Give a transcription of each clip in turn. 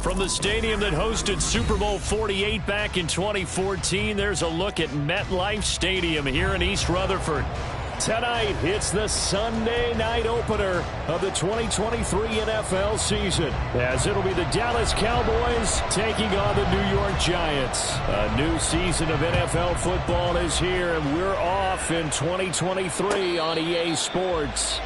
From the stadium that hosted Super Bowl 48 back in 2014, there's a look at MetLife Stadium here in East Rutherford. Tonight, it's the Sunday night opener of the 2023 NFL season, as it'll be the Dallas Cowboys taking on the New York Giants. A new season of NFL football is here, and we're off in 2023 on EA Sports.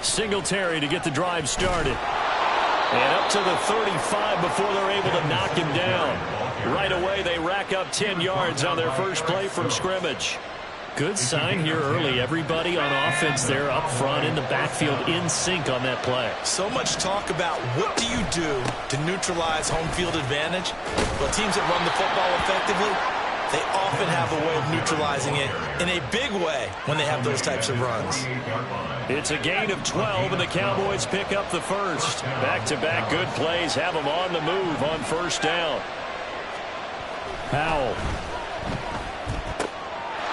Singletary to get the drive started. And up to the 35 before they're able to knock him down. Right away, they rack up 10 yards on their first play from scrimmage. Good sign here early. Everybody on offense there up front in the backfield in sync on that play. So much talk about what do you do to neutralize home field advantage? Well, teams that run the football effectively, they often have a way of neutralizing it in a big way when they have those types of runs. It's a gain of 12, and the Cowboys pick up the first. Back-to-back good plays have them on the move on first down. Powell.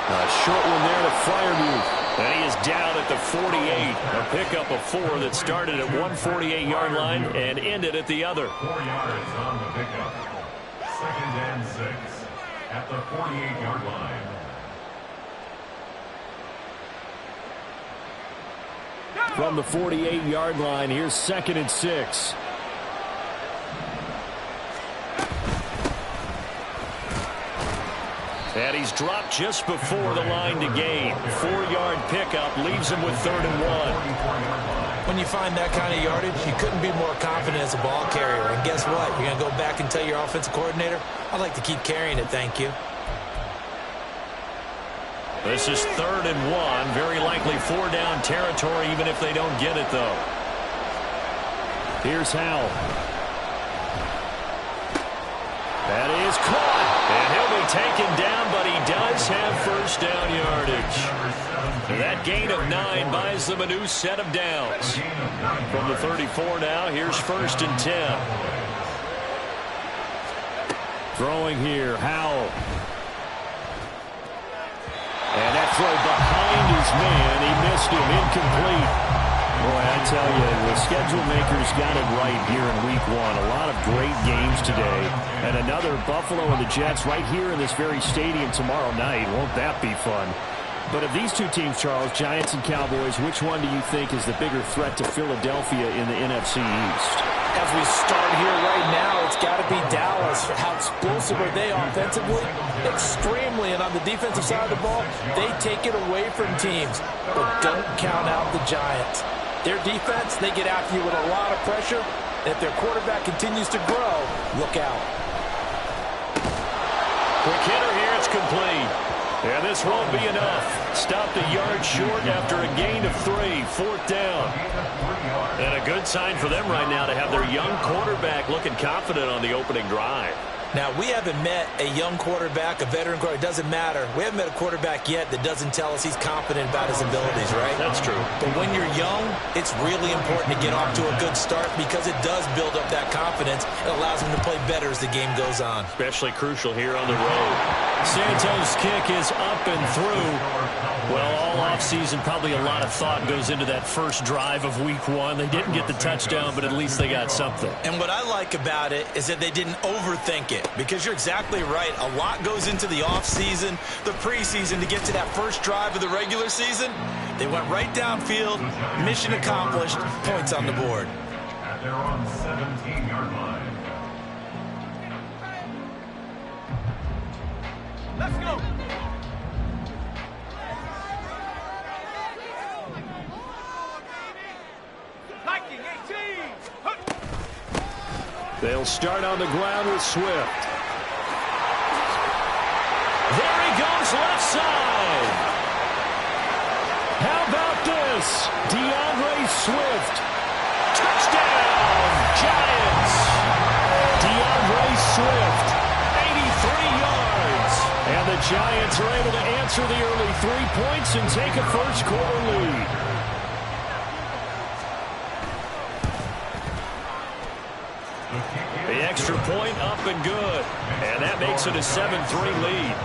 A short one there to Freiermuth. And he is down at the 48. A pickup of 4 that started at 148-yard line and ended at the other. 4 yards on the pickup. 2nd and 6 at the 48-yard line. From the 48-yard line, here's 2nd and 6. And he's dropped just before the line to gain. 4-yard pickup leaves him with 3rd and 1. When you find that kind of yardage, you couldn't be more confident as a ball carrier. And guess what? You're going to go back and tell your offensive coordinator, I'd like to keep carrying it, thank you. This is 3rd and 1. Very likely 4-down territory, even if they don't get it, though. Here's Howell. That is caught. And he'll be taken down, but he does have first down yardage. That gain of 9 buys them a new set of downs. From the 34 now, here's 1st and 10. Throwing here, Howell. And that throw behind his man, he missed him, incomplete. Boy, I tell you, the schedule makers got it right here in Week 1. A lot of great games today. And another Buffalo and the Jets right here in this very stadium tomorrow night. Won't that be fun? But of these two teams, Charles, Giants and Cowboys, which one do you think is the bigger threat to Philadelphia in the NFC East? As we start here right now, it's got to be Dallas. How explosive are they offensively? Extremely. And on the defensive side of the ball, they take it away from teams. But don't count out the Giants. Their defense, they get after you with a lot of pressure. And if their quarterback continues to grow, look out. Quick hitter here, it's complete. And this won't be enough. Stopped a yard short after a gain of 3, 4th down. And a good sign for them right now to have their young quarterback looking confident on the opening drive. Now, we haven't met a young quarterback, a veteran quarterback. It doesn't matter. We haven't met a quarterback yet that doesn't tell us he's confident about his abilities, right? That's true. But when you're young, it's really important to get off to a good start because it does build up that confidence. It allows him to play better as the game goes on. Especially crucial here on the road. Santos' kick is up and through. Well, all offseason, probably a lot of thought goes into that first drive of week 1. They didn't get the touchdown, but at least they got something. And what I like about it is that they didn't overthink it, because you're exactly right. A lot goes into the offseason, the preseason, to get to that first drive of the regular season. They went right downfield, mission accomplished, points on the board. At their own 17-yard line. Let's go. They'll start on the ground with Swift. There he goes, left side. How about this? DeAndre Swift. Touchdown, Giants. DeAndre Swift, 83 yards. And the Giants are able to answer the early 3 points and take a first-quarter lead. The extra point up and good. And that makes it a 7-3 lead.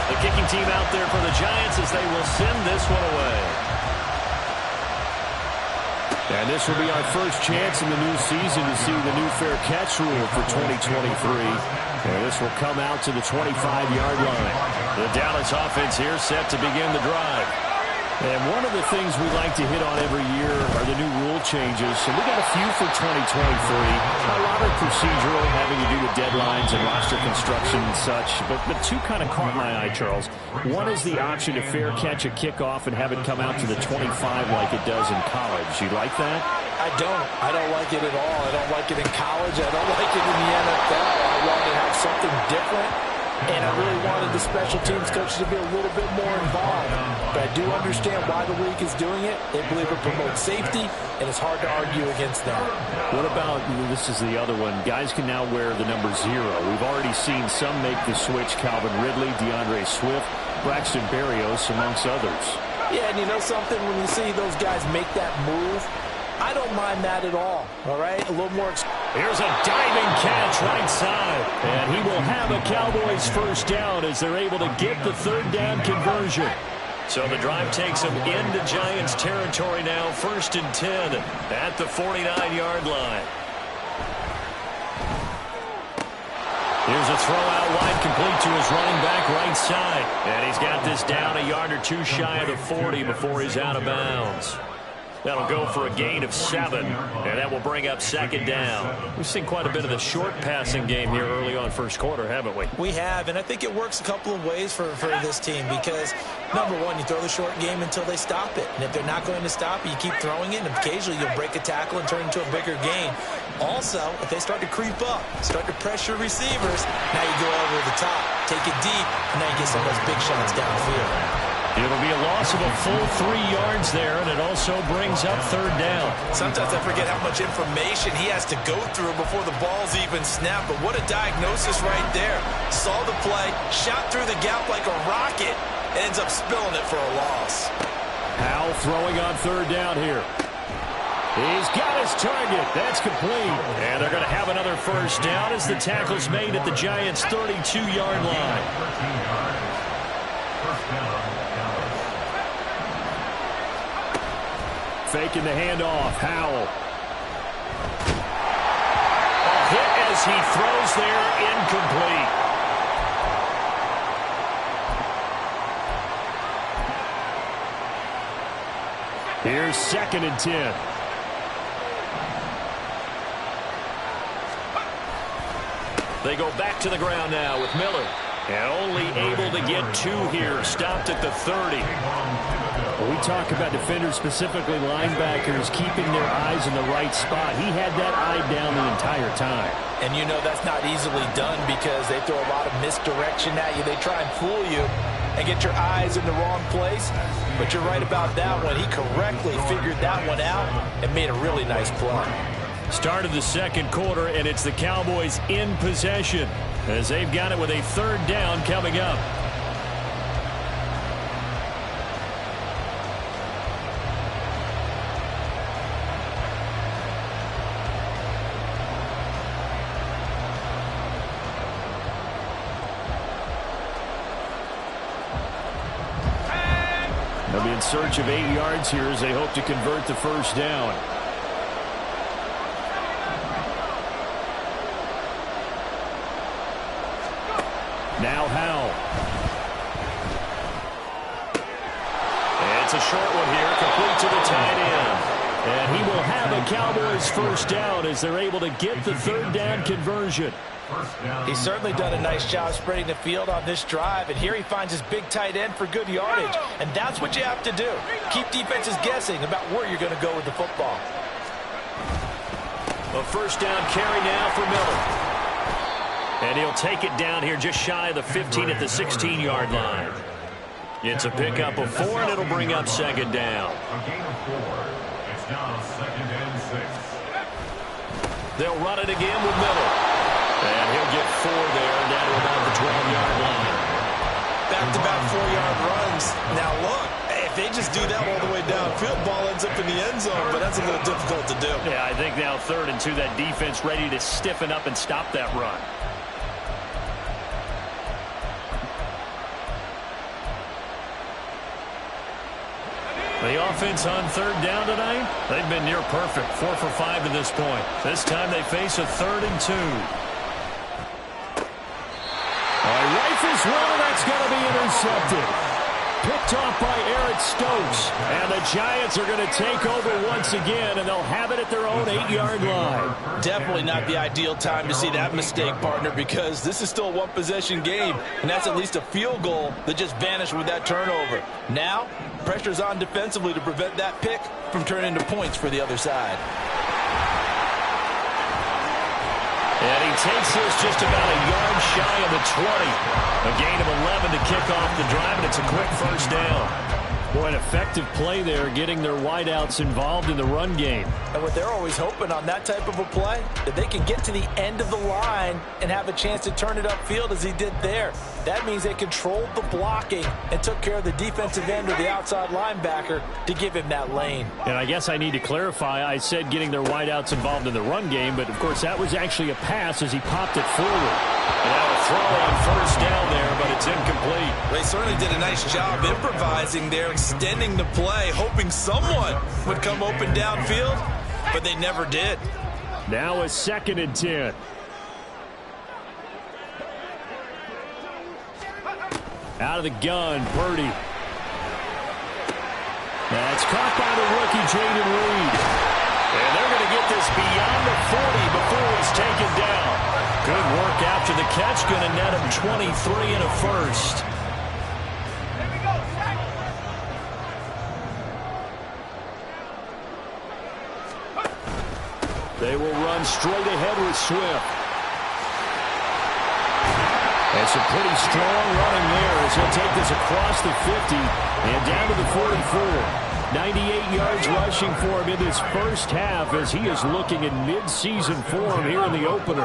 The kicking team out there for the Giants as they will send this one away. And this will be our first chance in the new season to see the new fair catch rule for 2023. And this will come out to the 25-yard line. The Dallas offense here set to begin the drive. And one of the things we like to hit on every year are the new rule changes. And we got a few for 2023. A lot of procedural, having to do with deadlines and roster construction and such. But two kind of caught my eye, Charles. One is the option to fair catch a kickoff and have it come out to the 25 like it does in college. You like that? I don't like it at all. I don't like it in college. I don't like it in the NFL. I want to have something different. And I really wanted the special teams coaches to be a little bit more involved. But I do understand why the league is doing it. They believe it promotes safety, and it's hard to argue against that. What about, this is the other one, guys can now wear the number 0. We've already seen some make the switch. Calvin Ridley, DeAndre Swift, Braxton Berrios, amongst others. Yeah, and you know something? When you see those guys make that move, I don't mind that at all right? A little more. Here's a diving catch right side. And he will have a Cowboys first down as they're able to get the third down conversion. So the drive takes them into Giants territory now, 1st and 10 at the 49-yard line. Here's a throw out wide, complete to his running back right side. And he's got this down a yard or two shy of the 40 before he's out of bounds. That'll go for a gain of 7, and that will bring up 2nd down. We've seen quite a bit of the short passing game here early on first quarter, haven't we? We have, and I think it works a couple of ways for this team because, number one, you throw the short game until they stop it. And if they're not going to stop it, you keep throwing it, and occasionally you'll break a tackle and turn it into a bigger gain. Also, if they start to creep up, start to pressure receivers, now you go over the top, take it deep, and now you get some of those big shots downfield. It'll be a loss of a full 3 yards there, and it also brings up 3rd down. Sometimes I forget how much information he has to go through before the ball's even snapped, but what a diagnosis right there. Saw the play, shot through the gap like a rocket, and ends up spilling it for a loss. Howell throwing on 3rd down here. He's got his target. That's complete. And they're going to have another first down as the tackle's made at the Giants' 32-yard line. Faking the handoff. Howell. A hit as he throws there, incomplete. Here's 2nd and 10. They go back to the ground now with Miller. And only able to get 2 here. Stopped at the 30. When we talk about defenders, specifically linebackers, keeping their eyes in the right spot, he had that eye down the entire time. And you know that's not easily done because they throw a lot of misdirection at you. They try and fool you and get your eyes in the wrong place. But you're right about that one. He correctly figured that one out and made a really nice play. Start of the 2nd quarter, and it's the Cowboys in possession as they've got it with a 3rd down coming up. They'll be in search of 8 yards here as they hope to convert the first down. Now Howell. It's a short one here, complete to the tight end. And he will have a Cowboys first down as they're able to get the third down conversion. He's certainly done a nice job spreading the field on this drive, and here he finds his big tight end for good yardage. And that's what you have to do. Keep defenses guessing about where you're going to go with the football. A first down carry now for Miller. And he'll take it down here just shy of the 15 at the 16-yard line. It's a pickup of 4, and it'll bring up second down. A gain of 4. It's now 2nd and 6. They'll run it again with Miller. And he'll get 4 there, down to about the 12-yard line. Back-to-back 4-yard runs. Now look, if they just do that all the way downfield, ball ends up in the end zone, but that's a little difficult to do. Yeah, I think now 3rd and 2, that defense ready to stiffen up and stop that run. The offense on 3rd down tonight, they've been near perfect. 4 for 5 to this point. This time they face a 3rd and 2. Rifles one, that's going to be intercepted. Picked off by Eric Stokes. And the Giants are going to take over once again, and they'll have it at their own 8-yard line. Definitely not the ideal time to see that mistake, partner, because this is still a one-possession game, and that's at least a field goal that just vanished with that turnover. Now, pressure's on defensively to prevent that pick from turning into points for the other side. And he takes this just about a yard shy of the 20. A gain of 11 to kick off the drive, and it's a quick first down. Boy, an effective play there, getting their wideouts involved in the run game. And what they're always hoping on that type of a play, that they can get to the end of the line and have a chance to turn it upfield as he did there. That means they controlled the blocking and took care of the defensive end or the outside linebacker to give him that lane. And I guess I need to clarify, I said getting their wideouts involved in the run game, but of course that was actually a pass as he popped it forward. And now a throw on first down there, but it's incomplete. They certainly did a nice job improvising there, extending the play, hoping someone would come open downfield, but they never did. Now a 2nd and 10. Out of the gun, Purdy. That's caught by the rookie, Jaden Reed. And they're going to get this beyond the 40 before he's taken down. Good work after the catch, going to net him 23 and a first. They will run straight ahead with Swift. That's a pretty strong running there as he'll take this across the 50 and down to the 44. 98 yards rushing for him in this first half as he is looking in mid-season form here in the opener.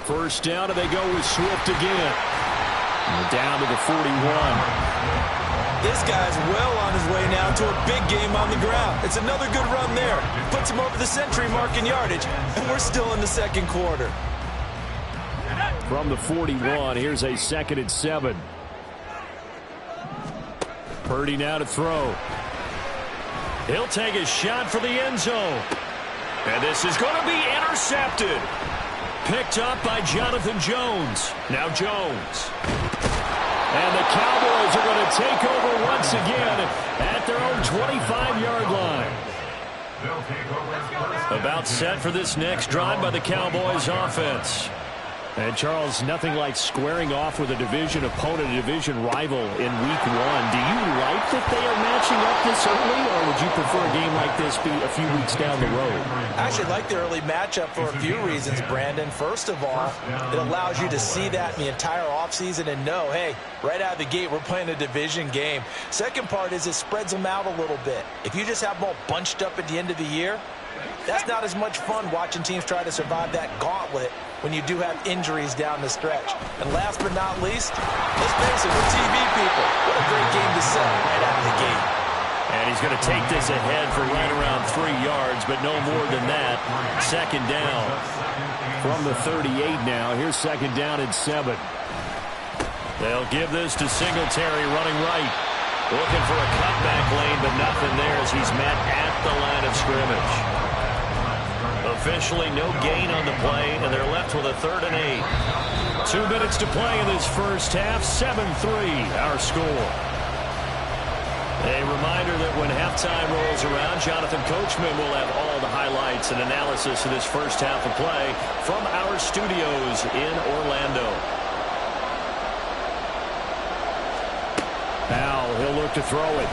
First down, and they go with Swift again. And down to the 41. This guy's well on his way now to a big game on the ground. It's another good run there. Puts him over the century mark in yardage, and we're still in the second quarter. From the 41, here's a 2nd and 7. Purdy now to throw. He'll take a shot for the end zone. And this is going to be intercepted. Picked up by Jonathan Jones. Now Jones. And the Cowboys are going to take over once again at their own 25-yard line. About set for this next drive by the Cowboys offense. And, Charles, nothing like squaring off with a division opponent, a division rival in Week 1. Do you like that they are matching up this early, or would you prefer a game like this be a few weeks down the road? I actually like the early matchup for a few reasons, Brandon. First of all, it allows you to see that in the entire offseason and know, hey, right out of the gate, we're playing a division game. Second part is it spreads them out a little bit. If you just have them all bunched up at the end of the year, that's not as much fun watching teams try to survive that gauntlet when you do have injuries down the stretch. And last but not least, let's face it, we're TV people. What a great game to sell right out of the gate. And he's going to take this ahead for right around 3 yards, but no more than that. Second down from the 38 now. Here's second down and 7. They'll give this to Singletary running right. Looking for a cutback lane, but nothing there as he's met at the line of scrimmage. Officially no gain on the play, and they're left with a 3rd and 8. 2 minutes to play in this first half. 7-3 our score. A reminder that when halftime rolls around, Jonathan Coachman will have all the highlights and analysis of this first half of play from our studios in Orlando. Now he'll look to throw it.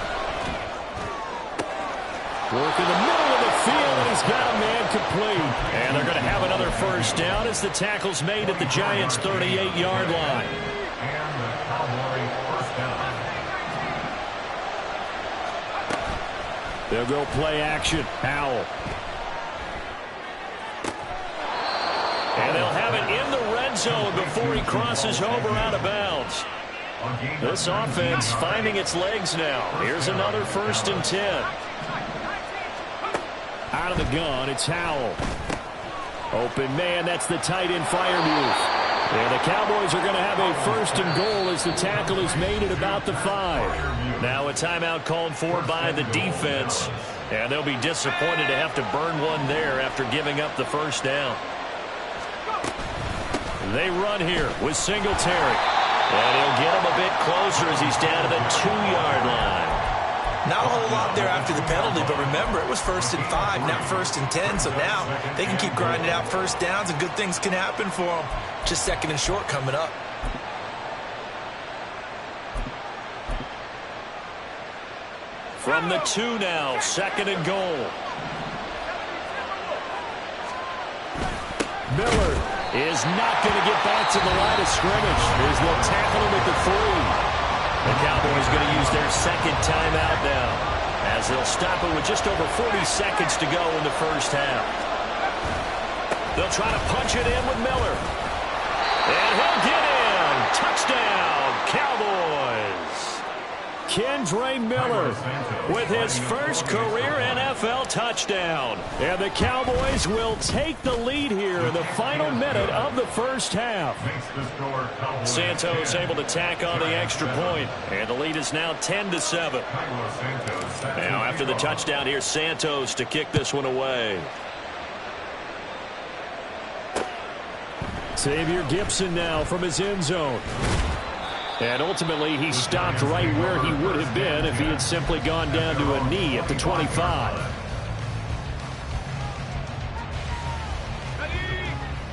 Work in the middle of the field, and he's got a man complete. And they're going to have another first down as the tackle's made at the Giants' 38-yard line. And the Cowboy first down. They'll go play action. Howell. And they'll have it in the red zone before he crosses over out of bounds. This offense finding its legs now. Here's another 1st and 10. Out of the gun, it's Howell. Open man, that's the tight end fire move. And the Cowboys are going to have a 1st and goal as the tackle is made at about the 5. Now a timeout called for by the defense. And they'll be disappointed to have to burn one there after giving up the first down. They run here with Singletary. And he'll get him a bit closer as he's down to the 2-yard line. Not a whole lot there after the penalty, but remember, it was 1st and 5, not 1st and 10. So now they can keep grinding out first downs, and good things can happen for them. Just 2nd and short coming up. From the 2 now, 2nd and goal. Miller is not going to get back to the line of scrimmage as they'll tackle him at the 3. The Cowboys going to use their 2nd timeout now as they'll stop it with just over 40 seconds to go in the first half. They'll try to punch it in with Miller. And he'll get in. Touchdown, Cowboys. Kendre Miller with his first career NFL touchdown. And the Cowboys will take the lead here in the final minute of the first half. Santos able to tack on the extra point, and the lead is now 10-7. Now after the touchdown, here's Santos to kick this one away. Xavier Gipson now from his end zone. And ultimately, he stopped right where he would have been if he had simply gone down to a knee at the 25.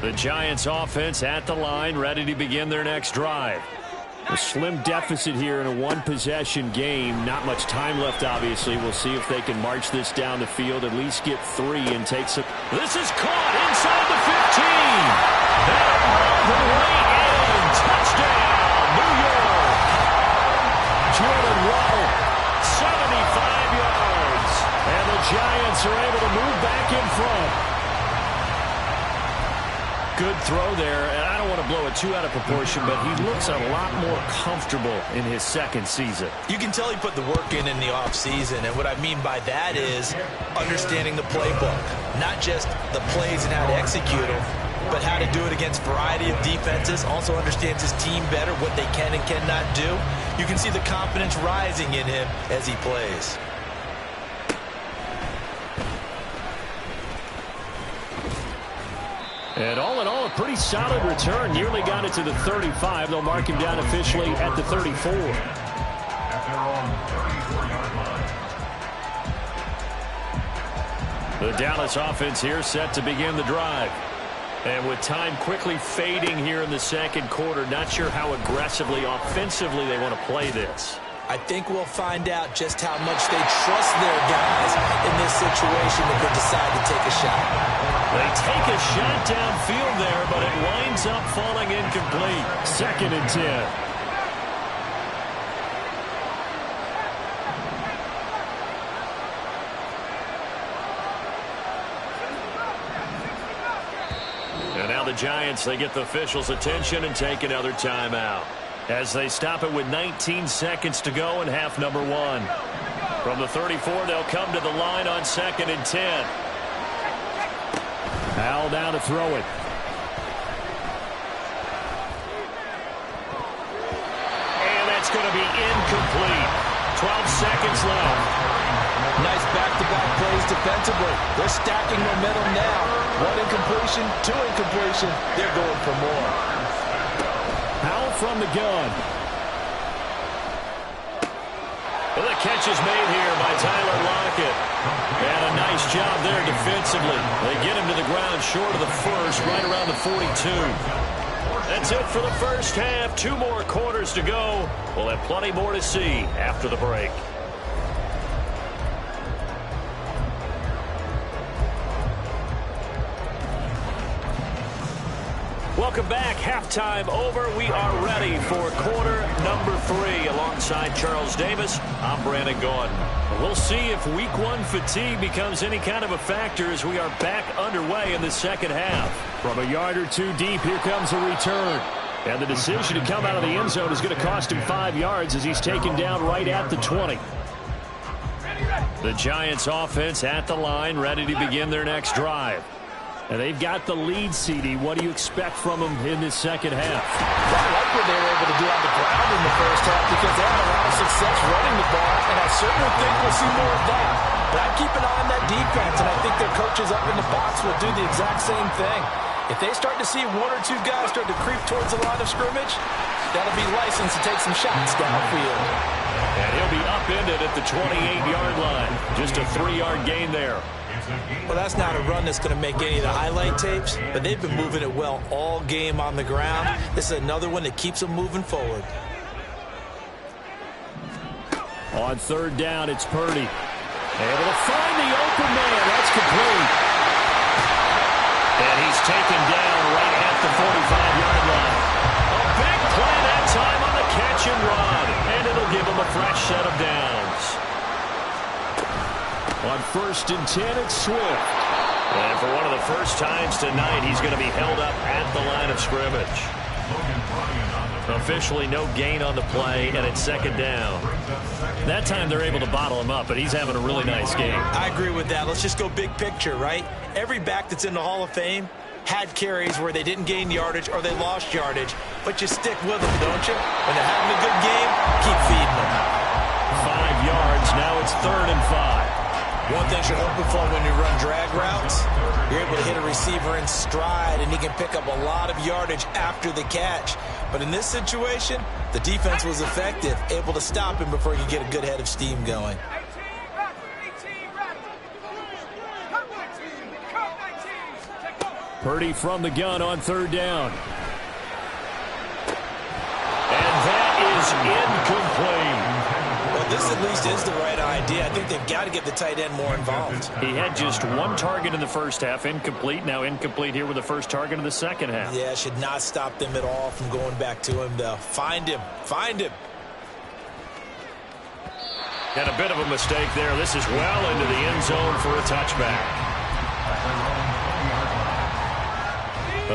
The Giants offense at the line, ready to begin their next drive. A slim deficit here in a one-possession game. Not much time left, obviously. We'll see if they can march this down the field, at least get 3 and take some. This is caught inside the 15. And all the way in. Touchdown, New York. Jordan Waddle, 75 yards. And the Giants are able to move back in front. Good throw there, and I don't want to blow it too out of proportion, but he looks a lot more comfortable in his 2nd season. You can tell he put the work in the offseason, and what I mean by that is understanding the playbook. Not just the plays and how to execute them, but how to do it against a variety of defenses. Also understands his team better, what they can and cannot do. You can see the confidence rising in him as he plays. And all in all, a pretty solid return. Nearly got it to the 35. They'll mark him down officially at the 34. At their own 34-yard line. The Dallas offense here set to begin the drive. And with time quickly fading here in the 2nd quarter, not sure how aggressively, offensively they want to play this. I think we'll find out just how much they trust their guys in this situation if they decide to take a shot. They take a shot downfield there, but it winds up falling incomplete. 2nd and 10. And now the Giants, they get the officials' attention and take another timeout as they stop it with 19 seconds to go in half number 1. From the 34, they'll come to the line on 2nd and 10. Howell down to throw it. going to be incomplete. 12 seconds left. Nice back-to-back plays defensively. They're stacking momentum now. One incompletion, two incompletion. They're going for more. Powell from the gun. Well, the catch is made here by Tyler Lockett. And a nice job there defensively. They get him to the ground short of the first, right around the 42. That's it for the first half. 2 more quarters to go. We'll have plenty more to see after the break. Welcome back. Halftime over. We are ready for quarter number 3. Alongside Charles Davis, I'm Brandon Gaudin. We'll see if week 1 fatigue becomes any kind of a factor as we are back underway in the second half. From a yard or 2 deep, here comes a return. And the decision to come out of the end zone is going to cost him 5 yards as he's taken down right at the 20. The Giants offense at the line, ready to begin their next drive. And they've got the lead, CD. What do you expect from them in this second half? I like what they were able to do on the ground in the first half because they had a lot of success running the ball, and I certainly think we'll see more of that. But I keep an eye on that defense, and I think their coaches up in the box will do the exact same thing. If they start to see 1 or 2 guys start to creep towards the line of scrimmage, that'll be licensed to take some shots downfield. And he'll be upended at the 28-yard line. Just a 3-yard gain there. Well, that's not a run that's going to make any of the highlight tapes, but they've been moving it well all game on the ground. This is another one that keeps them moving forward. On 3rd down, it's Purdy. Able to find the open man. That's complete. And he's taken down right at the 45-yard line. A big play that time on the catch and run. And it'll give him a fresh set of downs. On 1st and 10, it's Swift. And for one of the first times tonight, he's going to be held up at the line of scrimmage. Officially no gain on the play, and it's 2nd down. That time they're able to bottle him up, but he's having a really nice game. I agree with that. Let's just go big picture, right? Every back that's in the Hall of Fame had carries where they didn't gain yardage or they lost yardage, but you stick with them, don't you? When they're having a good game, keep feeding them. 5 yards. Now it's 3rd and 5. One thing you're hoping for when you run drag routes, you're able to hit a receiver in stride, and he can pick up a lot of yardage after the catch. But in this situation, the defense was effective, able to stop him before he could get a good head of steam going. Purdy from the gun on 3rd down. And that is incomplete. Well, this at least is the right idea. I think they've got to get the tight end more involved. He had just 1 target in the first half, incomplete. Now incomplete here with the first target in the second half. Yeah, should not stop them at all from going back to him, though. Find him. Find him. And a bit of a mistake there. This is well into the end zone for a touchback.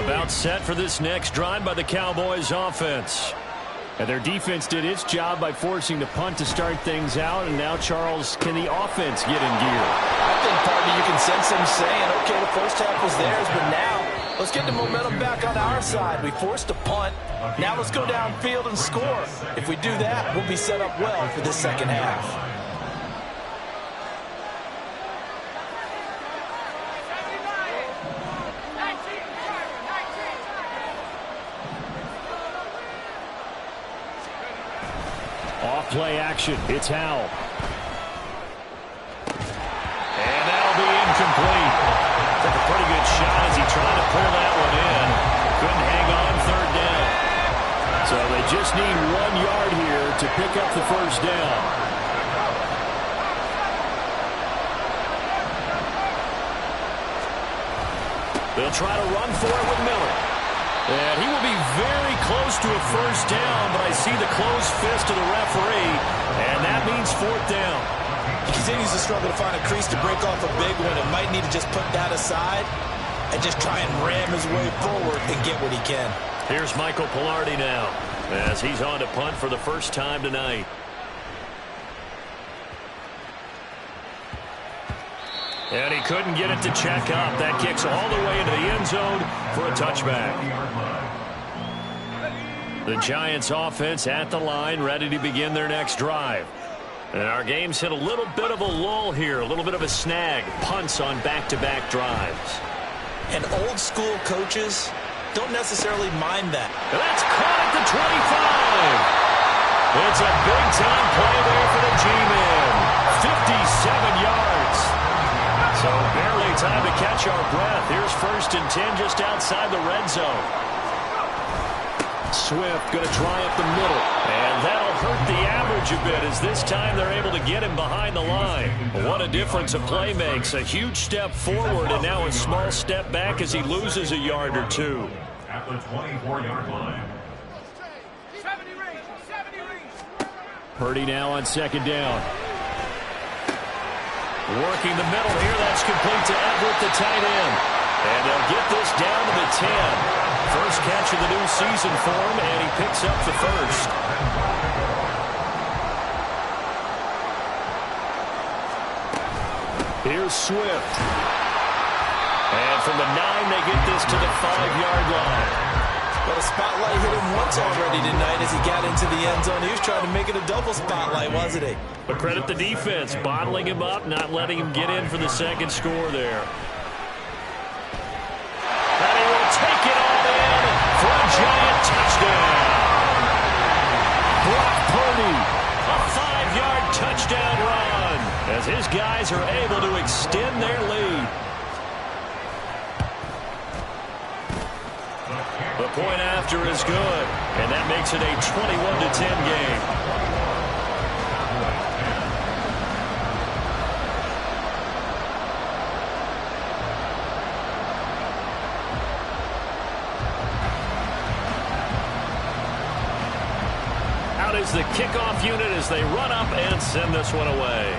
About set for this next drive by the Cowboys offense. And their defense did its job by forcing the punt to start things out. And now, Charles, can the offense get in gear? I think, partner, you can sense them saying, okay, the first half was theirs, but now let's get the momentum back on our side. We forced a punt. Now let's go downfield and score. If we do that, we'll be set up well for this second half. Play action. It's Howell. And that'll be incomplete. Took a pretty good shot as he tried to pull that one in. Couldn't hang on 3rd down. So they just need 1 yard here to pick up the first down. They'll try to run for it with Miller. And he will be very close to a first down, but I see the closed fist of the referee, and that means 4th down. He continues to struggle to find a crease to break off a big one. It might need to just put that aside and just try and ram his way forward and get what he can. Here's Michael Pilardi now as he's on to punt for the first time tonight. And he couldn't get it to check up. That kicks all the way into the end zone for a touchback. The Giants offense at the line, ready to begin their next drive. And our game's hit a little bit of a lull here, a little bit of a snag. Punts on back-to-back drives. And old school coaches don't necessarily mind that. That's caught at the 25. It's a big-time play there for the G-Men. 57 yards. So barely time to catch our breath. Here's 1st and 10 just outside the red zone. Swift going to try up the middle. And that'll hurt the average a bit as this time they're able to get him behind the line. What a difference a play makes. A huge step forward and now a small step back as he loses a yard or two. At the 24-yard line. Purdy now on 2nd down. Working the middle here. That's complete to Everett, the tight end. And they'll get this down to the 10. First catch of the new season for him, and he picks up the first. Here's Swift. And from the 9, they get this to the 5-yard line. But a spotlight hit him once already tonight as he got into the end zone. He was trying to make it a double spotlight, wasn't he? But credit the defense, bottling him up, not letting him get in for the second score there. And he will take it all in for a giant touchdown. Brock Purdy, a 5-yard touchdown run as his guys are able to extend their lead. The point after is good, and that makes it a 21-10 game. Out is the kickoff unit as they run up and send this one away.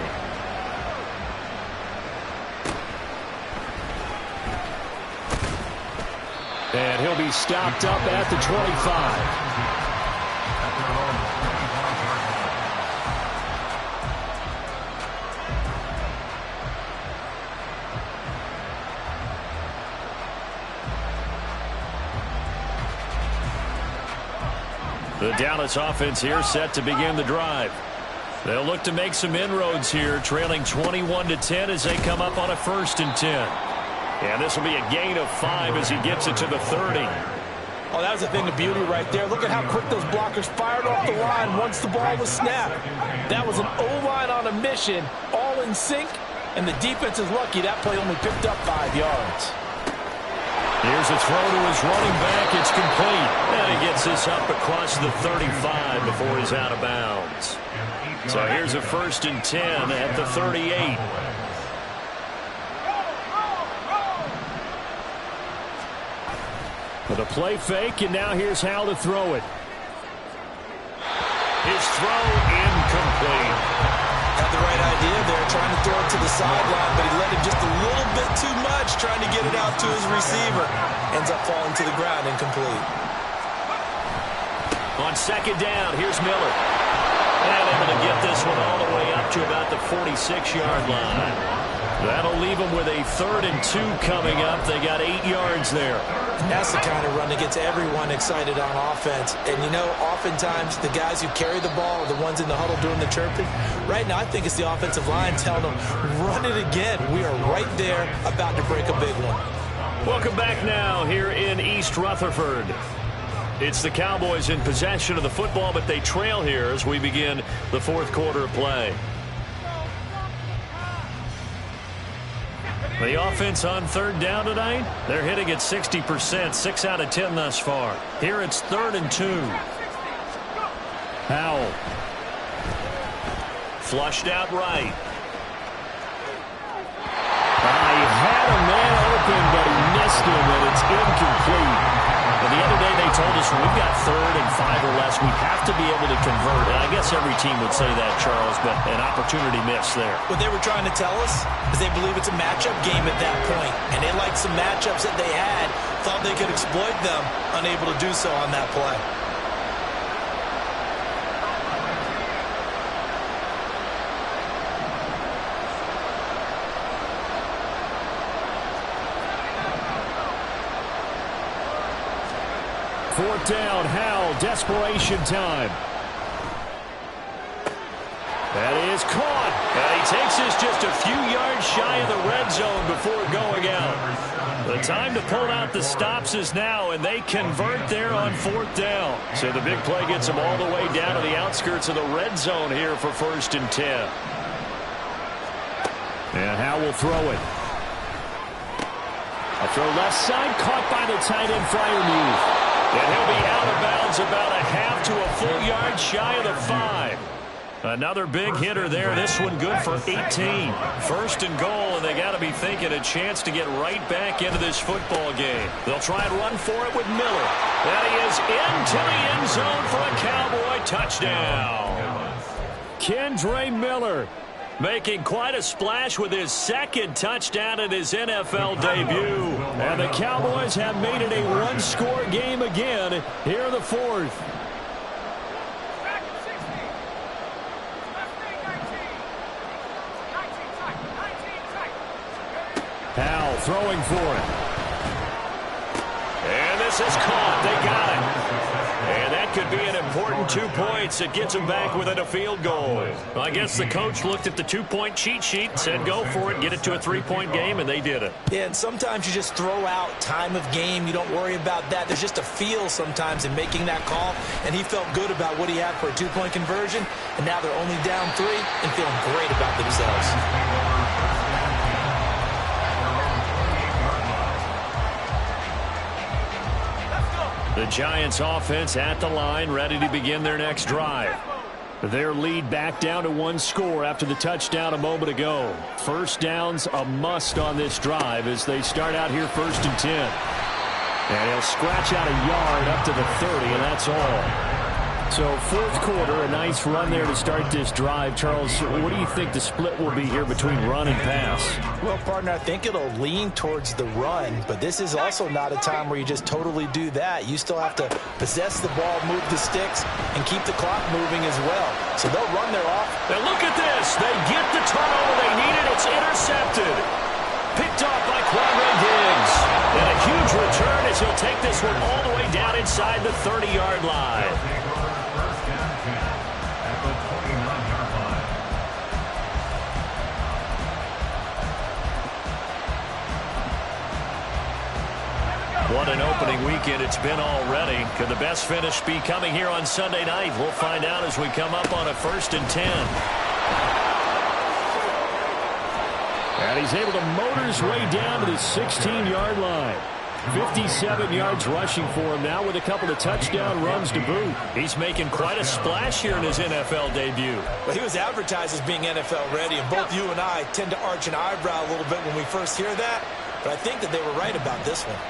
And he'll be stopped up at the 25. The Dallas offense here set to begin the drive. They'll look to make some inroads here, trailing 21-10 as they come up on a 1st and 10. And this will be a gain of 5 as he gets it to the 30. Oh, that was a thing of beauty right there. Look at how quick those blockers fired off the line once the ball was snapped. That was an O-line on a mission, all in sync, and the defense is lucky that play only picked up 5 yards. Here's a throw to his running back. It's complete. And he gets this up across the 35 before he's out of bounds. So here's a 1st and 10 at the 38. With a play fake, and now here's how to throw it. His throw incomplete. Had the right idea there, trying to throw it to the sideline, but he let him just a little bit too much, trying to get it out to his receiver. Ends up falling to the ground, incomplete. On 2nd down, here's Miller. And able to get this one all the way up to about the 46-yard line. That'll leave them with a 3rd and 2 coming up. They got 8 yards there. That's the kind of run that gets everyone excited on offense. And, you know, oftentimes the guys who carry the ball are the ones in the huddle doing the chirping. Right now, I think it's the offensive line telling them, run it again. We are right there about to break a big one. Welcome back now here in East Rutherford. It's the Cowboys in possession of the football, but they trail here as we begin the 4th quarter of play. The offense on 3rd down tonight, they're hitting at 60%, 6 out of 10 thus far. Here it's 3rd and 2. Howell. Flushed out right. He had a man open, but he missed him, and it's incomplete. And the other day they told us when we've got 3rd and 5 or less, we have to be able to convert. And I guess every team would say that, Charles, but an opportunity missed there. What they were trying to tell us is they believe it's a matchup game at that point. And they liked some matchups that they had, thought they could exploit them, unable to do so on that play. 4th down, Howell, desperation time. That is caught. And he takes this just a few yards shy of the red zone before going out. The time to pull out the stops is now, and they convert there on 4th down. So the big play gets them all the way down to the outskirts of the red zone here for 1st and 10. And Howell will throw it. A throw left side, caught by the tight end, Freiermuth. And he'll be out of bounds about a half to a full yard shy of the 5. Another big hitter there. This one good for 18. 1st and goal, and they got to be thinking a chance to get right back into this football game. They'll try and run for it with Miller. And he is into the end zone for a Cowboy touchdown. Kendre Miller making quite a splash with his 2nd touchdown in his NFL debut. And the Cowboys have made it a one-score game again here in the 4th. Howell throwing for it. And this is caught. They got it. And that could be an important 2 points. It gets them back within a field goal. I guess the coach looked at the 2-point cheat sheet and said go for it, get it to a 3-point game, and they did it. Yeah, and sometimes you just throw out time of game. You don't worry about that. There's just a feel sometimes in making that call, and he felt good about what he had for a 2-point conversion, and now they're only down 3 and feeling great about themselves. The Giants offense at the line, ready to begin their next drive. Their lead back down to 1 score after the touchdown a moment ago. 1st down's a must on this drive as they start out here 1st and 10. And he'll scratch out a yard up to the 30, and that's all. So 4th quarter, a nice run there to start this drive. Charles, what do you think the split will be here between run and pass? Well, partner, I think it'll lean towards the run, but this is also not a time where you just totally do that. You still have to possess the ball, move the sticks, and keep the clock moving as well. So they'll run their off. Now look at this. They get the turnover they needed. It's intercepted. Picked off by Quandre Diggs. And a huge return as he'll take this one all the way down inside the 30-yard line. What an opening weekend it's been already. Could the best finish be coming here on Sunday night? We'll find out as we come up on a 1st and 10. And he's able to motor his way down to the 16-yard line. 57 yards rushing for him now with a couple of touchdown runs to boot. He's making quite a splash here in his NFL debut. Well, he was advertised as being NFL ready, and both you and I tend to arch an eyebrow a little bit when we first hear that, but I think that they were right about this one.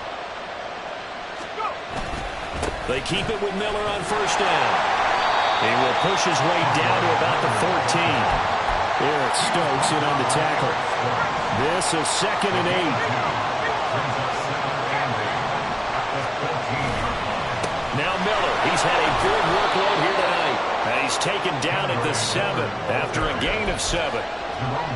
They keep it with Miller on 1st down. He will push his way down to about the 14. Eric Stokes in on the tackle. This is 2nd and 8. Now Miller, he's had a big workload here tonight. And he's taken down at the 7 after a gain of 7.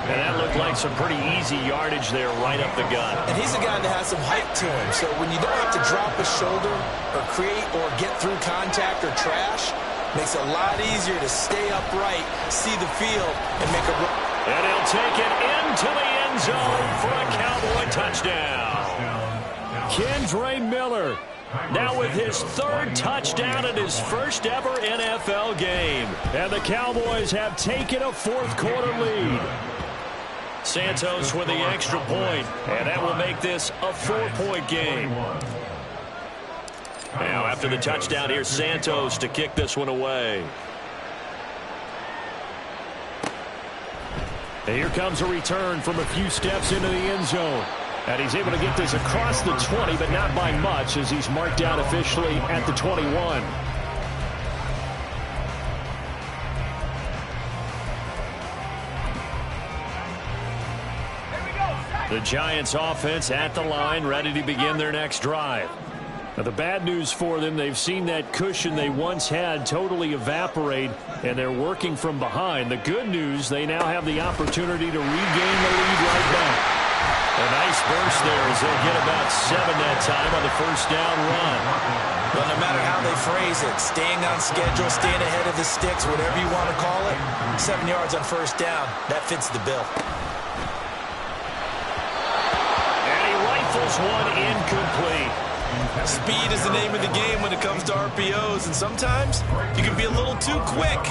And that looked like some pretty easy yardage there right up the gut. And he's a guy that has some height to him. So when you don't have to drop a shoulder or create or get through contact or trash, makes it a lot easier to stay upright, see the field, and make a run. And he'll take it into the end zone for a Cowboy touchdown. Kendre Miller now with his 3rd touchdown in his 1st ever NFL game. And the Cowboys have taken a 4th quarter lead. Santos with the extra point, and that will make this a 4-point game. Now after the touchdown, here's Santos to kick this one away. And here comes a return from a few steps into the end zone. And he's able to get this across the 20, but not by much, as he's marked out officially at the 21. The Giants offense at the line, ready to begin their next drive. Now, the bad news for them, they've seen that cushion they once had totally evaporate, and they're working from behind. The good news, they now have the opportunity to regain the lead right back. A nice burst there as they'll get about 7 that time on the first down run. Well, no matter how they phrase it, staying on schedule, staying ahead of the sticks, whatever you want to call it, 7 yards on first down, that fits the bill. And he rifles one incomplete. Speed is the name of the game when it comes to RPOs, and sometimes you can be a little too quick,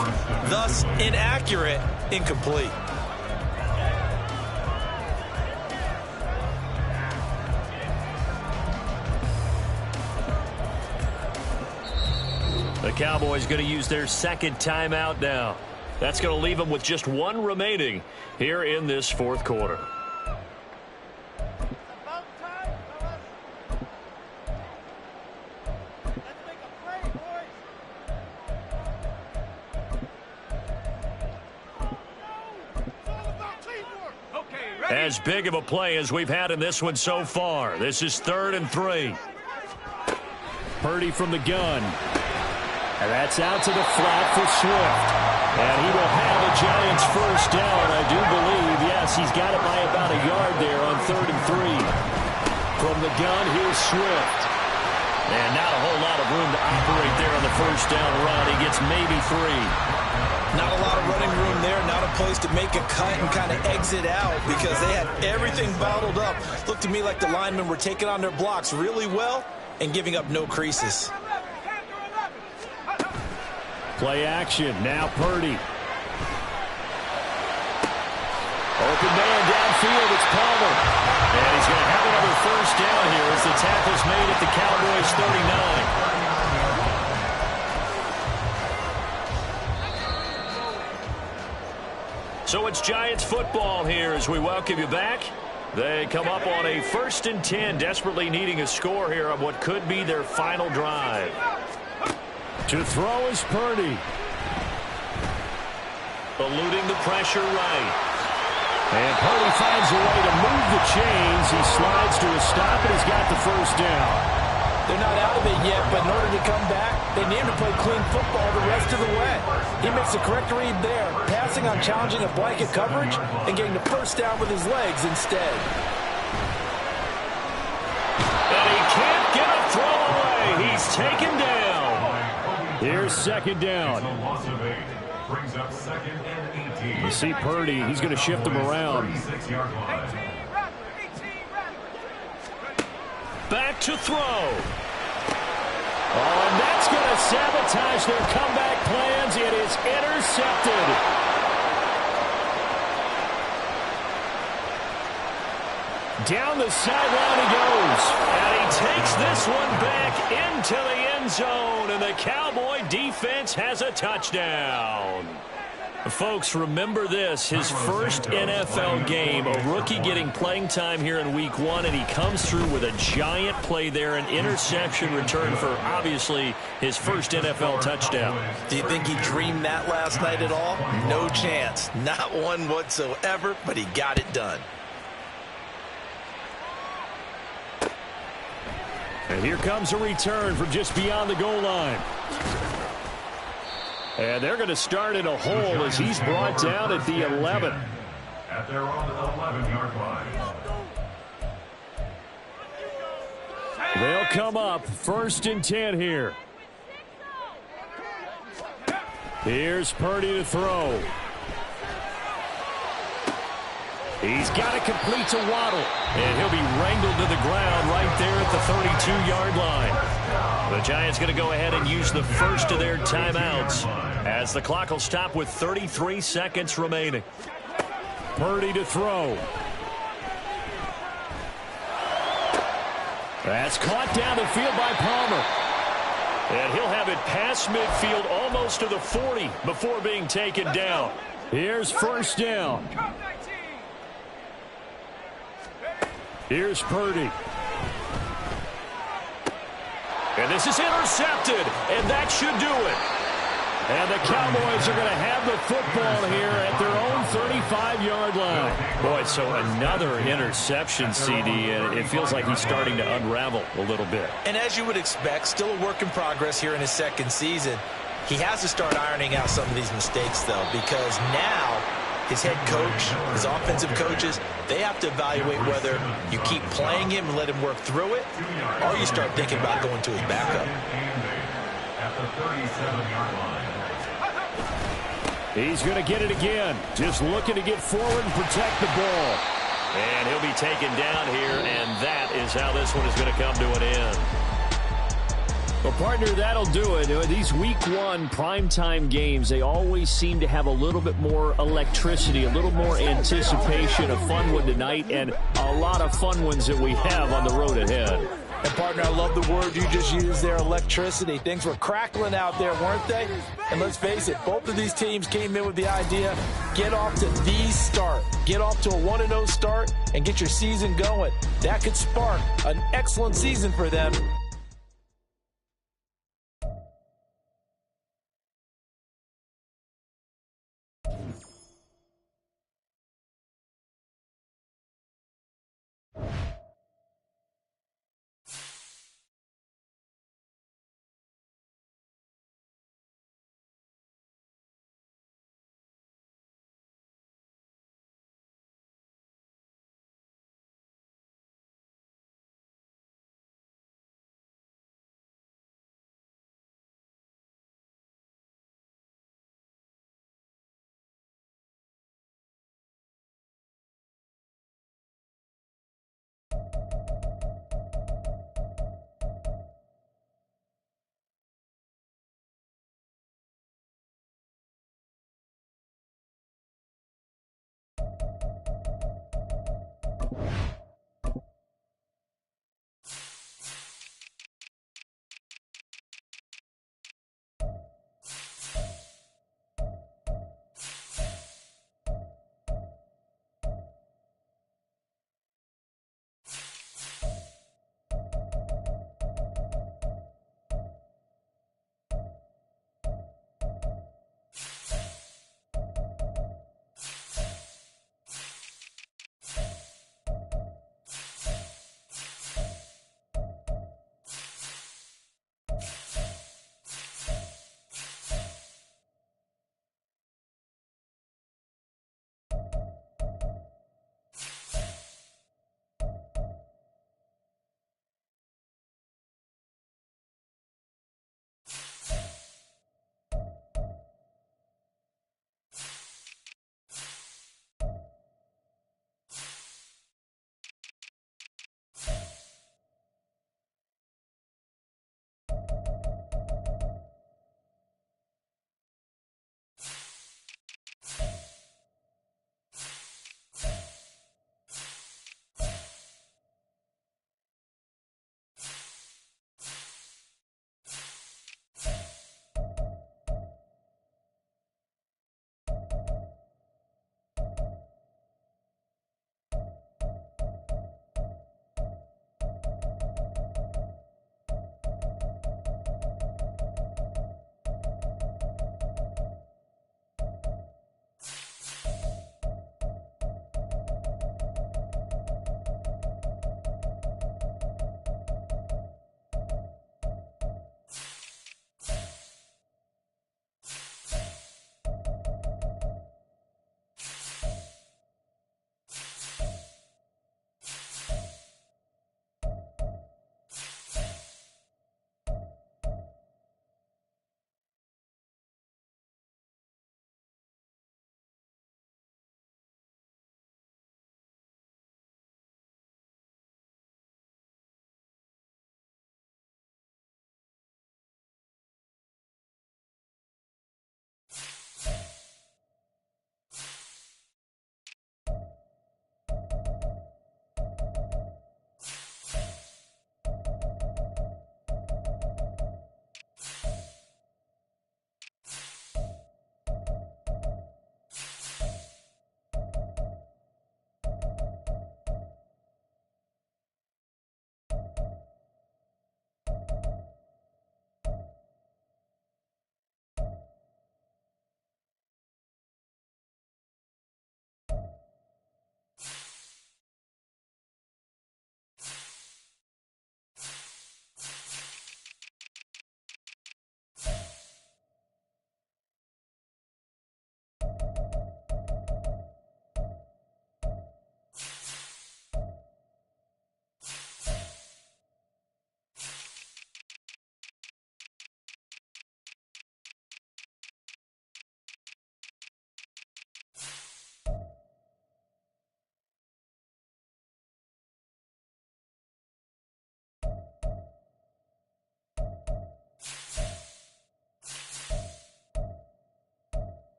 thus inaccurate, incomplete. The Cowboys going to use their second timeout now. That's going to leave them with just one remaining here in this fourth quarter. As big of a play as we've had in this one so far. This is 3rd and 3. Purdy from the gun. And that's out to the flat for Swift. And he will have the Giants first down, I do believe. Yes, he's got it by about a yard there on 3rd and 3. From the gun, here's Swift. And not a whole lot of room to operate there on the first down run. He gets maybe 3. Not a lot of running room there, not a place to make a cut and kind of exit out because they had everything bottled up. Looked to me like the linemen were taking on their blocks really well and giving up no creases. Play action, now Purdy. Open man downfield, it's Palmer. And he's going to have another first down here as the tackle's made at the Cowboys 39. So it's Giants football here as we welcome you back. They come up on a 1st and 10, desperately needing a score here on what could be their final drive. To throw is Purdy. Eluding the pressure right. And Purdy finds a way to move the chains. He slides to a stop, and he's got the first down. They're not out of it yet, but in order to come back, they need to play clean football the rest of the way. He makes the correct read there, passing on challenging a blanket coverage and getting the first down with his legs instead. And he can't get a throw away. He's taken down. Here's 2nd down. Brings up 2nd and 18. You see Purdy, he's going to shift them around. Back to throw. Oh, and that's going to sabotage their comeback plans. It is intercepted. Down the sideline he goes. And he takes this one back into the end zone. And the Cowboy defense has a touchdown. Folks, remember this, his first NFL game, a rookie getting playing time here in week 1, and he comes through with a giant play there, an interception return for, obviously, his first NFL touchdown. Do you think he dreamed that last night at all? No chance. Not one whatsoever, but he got it done. And here comes a return from just beyond the goal line. And they're going to start in a hole as he's brought down at the 11. At their own 11-yard line. They'll come up 1st and 10 here. Here's Purdy to throw. He's got it complete to Waddle. And he'll be wrangled to the ground right there at the 32-yard line. The Giants going to go ahead and use the first of their timeouts as the clock will stop with 33 seconds remaining. Purdy to throw. That's caught down the field by Palmer. And he'll have it past midfield almost to the 40 before being taken down. Here's first down. Here's Purdy. And this is intercepted, and that should do it. And the Cowboys are going to have the football here at their own 35-yard line. Boy, so another interception, CD, and it feels like he's starting to unravel a little bit. And as you would expect, still a work in progress here in his second season. He has to start ironing out some of these mistakes, though, because now his head coach, his offensive coaches, they have to evaluate whether you keep playing him and let him work through it, or you start thinking about going to his backup. At the 37-yard line. He's going to get it again. Just looking to get forward and protect the ball. And he'll be taken down here, and that is how this one is going to come to an end. Well, partner, that'll do it. These Week 1 primetime games, they always seem to have a little bit more electricity, a little more anticipation. A fun one tonight, and a lot of fun ones that we have on the road ahead. And, partner, I love the word you just used there, electricity. Things were crackling out there, weren't they? And let's face it, both of these teams came in with the idea, get off to the start. Get off to a 1-0 start and get your season going. That could spark an excellent season for them